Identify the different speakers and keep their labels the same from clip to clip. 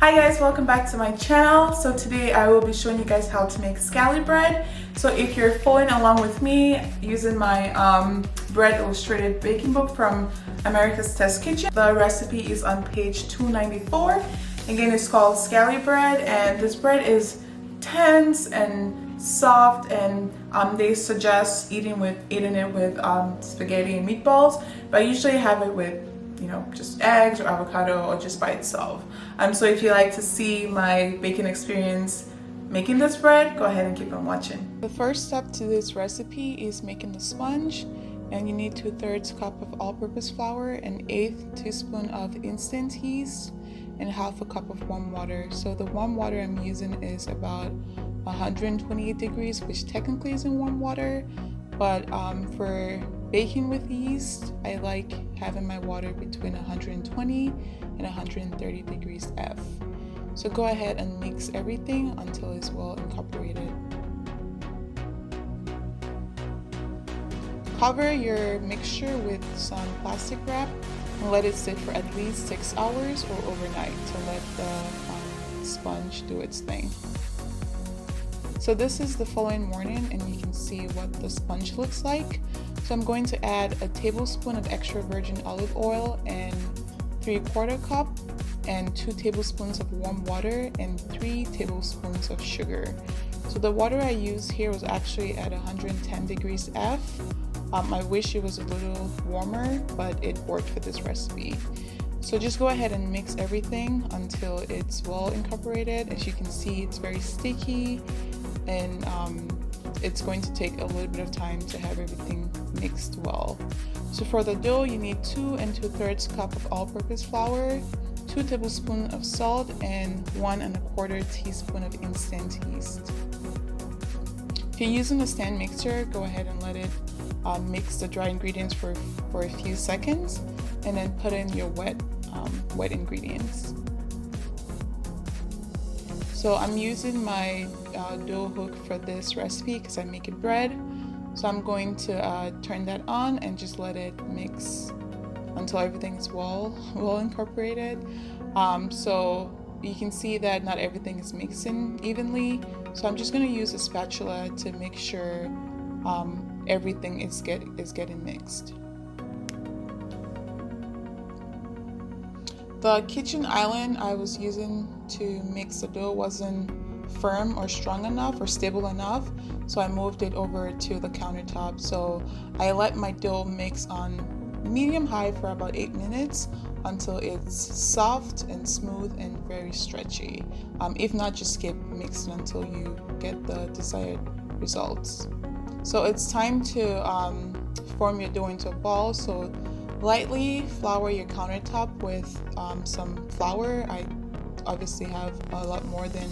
Speaker 1: Hi guys, welcome back to my channel. So today I will be showing you guys how to make scally bread. So if you're following along with me using my bread illustrated baking book from America's Test Kitchen, the recipe is on page 294. Again, it's called scally bread, and this bread is tense and soft, and they suggest eating it with spaghetti and meatballs, but I usually have it with just eggs or avocado or just by itself. So if you like to see my baking experience making this bread, go ahead and keep on watching. The first step to this recipe is making the sponge, and you need 2/3 cup of all-purpose flour, an 1/8 teaspoon of instant yeast, and 1/2 cup of warm water. So the warm water I'm using is about 128 degrees, which technically isn't warm water, but for baking with yeast, I like having my water between 120 and 130 degrees F. So go ahead and mix everything until it's well incorporated. Cover your mixture with some plastic wrap and let it sit for at least 6 hours or overnight to let the sponge do its thing. So this is the following morning, and you can see what the sponge looks like. So I'm going to add a tablespoon of extra virgin olive oil and 3/4 cup and 2 tablespoons of warm water and 3 tablespoons of sugar. So the water I used here was actually at 110 degrees F. I wish it was a little warmer, but it worked for this recipe. So just go ahead and mix everything until it's well incorporated. As you can see, it's very sticky, and it's going to take a little bit of time to have everything mixed well. So for the dough, you need 2 2/3 cup of all-purpose flour, 2 tablespoons of salt, and 1 1/4 teaspoon of instant yeast. If you're using a stand mixer, go ahead and let it mix the dry ingredients for a few seconds, and then put in your wet ingredients. So I'm using my dough hook for this recipe because I'm making bread. So I'm going to turn that on and just let it mix until everything is well incorporated. So you can see that not everything is mixing evenly. So I'm just going to use a spatula to make sure everything is getting mixed. The kitchen island I was using to mix the dough wasn't firm or strong enough or stable enough, so I moved it over to the countertop. So I let my dough mix on medium-high for about 8 minutes until it's soft and smooth and very stretchy. If not, just keep mixing until you get the desired results. So it's time to form your dough into a ball. So lightly flour your countertop with some flour. I obviously have a lot more than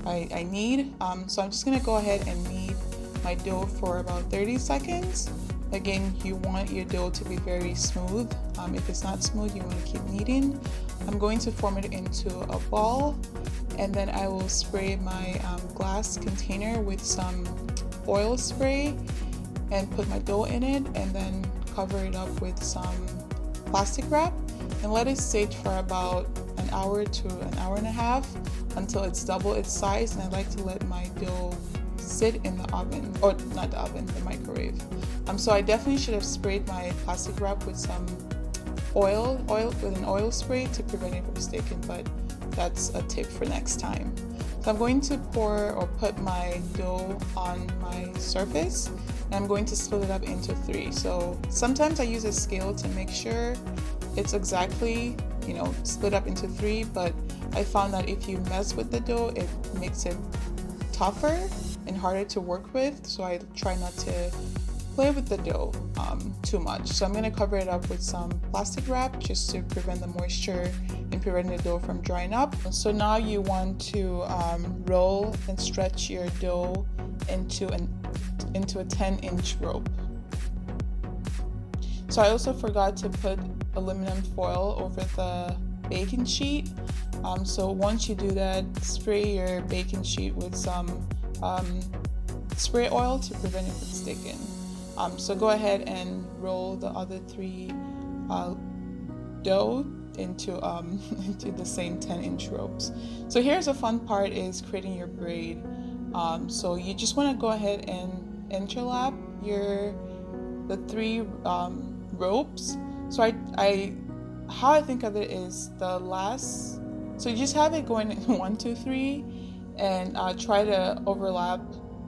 Speaker 1: I need. So I'm just going to go ahead and knead my dough for about 30 seconds. Again, you want your dough to be very smooth. If it's not smooth, you want to keep kneading. I'm going to form it into a ball, and then I will spray my glass container with some oil spray and put my dough in it, and then cover it up with some plastic wrap and let it sit for about an hour to an hour and a half until it's double its size. And I like to let my dough sit in the oven, or not the oven, the microwave. So I definitely should have sprayed my plastic wrap with some oil with an oil spray to prevent it from sticking, but that's a tip for next time. So I'm going to put my dough on my surface, and I'm going to split it up into 3. So sometimes I use a scale to make sure it's exactly, split up into 3, but I found that if you mess with the dough, it makes it tougher and harder to work with. So I try not to play with the dough too much. So I'm going to cover it up with some plastic wrap just to prevent the moisture and prevent the dough from drying up. So now you want to roll and stretch your dough into a 10-inch rope. So I also forgot to put aluminum foil over the baking sheet. So once you do that, spray your baking sheet with some spray oil to prevent it from sticking. So go ahead and roll the other 3 dough into into the same 10-inch ropes. So here's a fun part, is creating your braid. So you just want to go ahead and interlap the 3 ropes. So how I think of it is the last, so you just have it going in 1, 2, 3, and try to overlap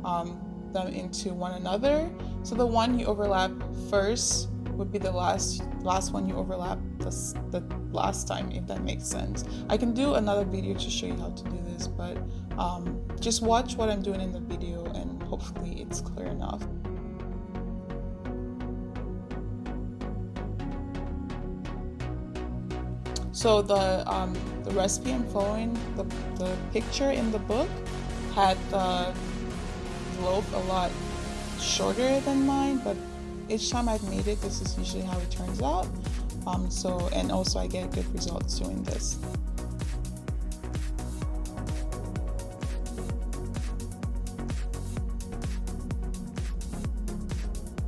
Speaker 1: them into one another. So the one you overlap first would be the last one you overlap the last time, if that makes sense. I can do another video to show you how to do this, but just watch what I'm doing in the video and hopefully it's clear enough. So the recipe I'm following, the picture in the book had the loaf a lot shorter than mine, but each time I've made it, this is usually how it turns out. And also I get good results doing this.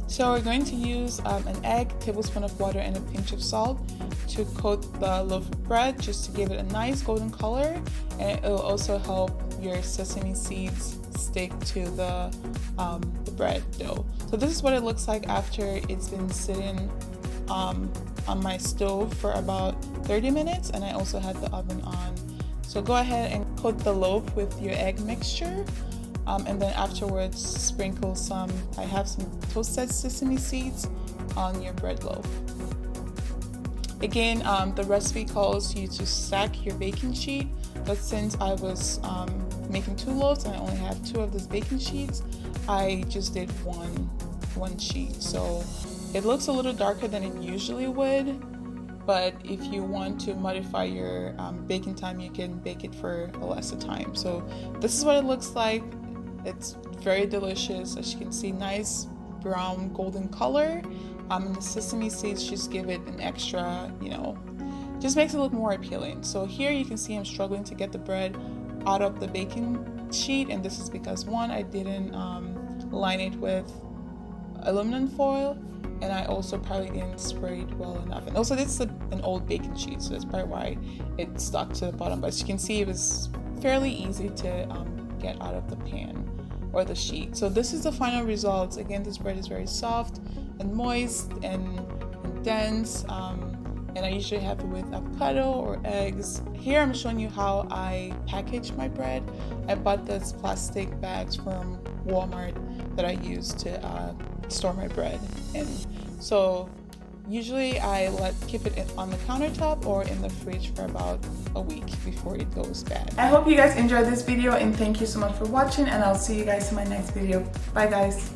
Speaker 1: So we're going to use an egg, tablespoon of water, and a pinch of salt to coat the loaf of bread, just to give it a nice golden color, and it will also help your sesame seeds stick to the bread dough. So this is what it looks like after it's been sitting on my stove for about 30 minutes, and I also had the oven on. So go ahead and coat the loaf with your egg mixture, and then afterwards sprinkle I have some toasted sesame seeds on your bread loaf. Again, the recipe calls you to stack your baking sheet, but since I was making 2 loaves and I only have 2 of these baking sheets, I just did one sheet. So it looks a little darker than it usually would, but if you want to modify your baking time, you can bake it for a lesser time. So this is what it looks like. It's very delicious. As you can see, nice brown golden color. And the sesame seeds just give it an extra, just makes it look more appealing. So here you can see I'm struggling to get the bread out of the baking sheet, and this is because 1, I didn't line it with aluminum foil, and I also probably didn't spray it well enough. And also this is an old baking sheet, so that's probably why it stuck to the bottom. But as you can see, it was fairly easy to get out of the pan or the sheet. So this is the final results. Again, this bread is very soft and moist and dense, and I usually have it with avocado or eggs. Here I'm showing you how I package my bread. I bought these plastic bags from Walmart that I use to store my bread in. So usually I keep it on the countertop or in the fridge for about a week before it goes bad. I hope you guys enjoyed this video, and thank you so much for watching, and I'll see you guys in my next video. Bye guys.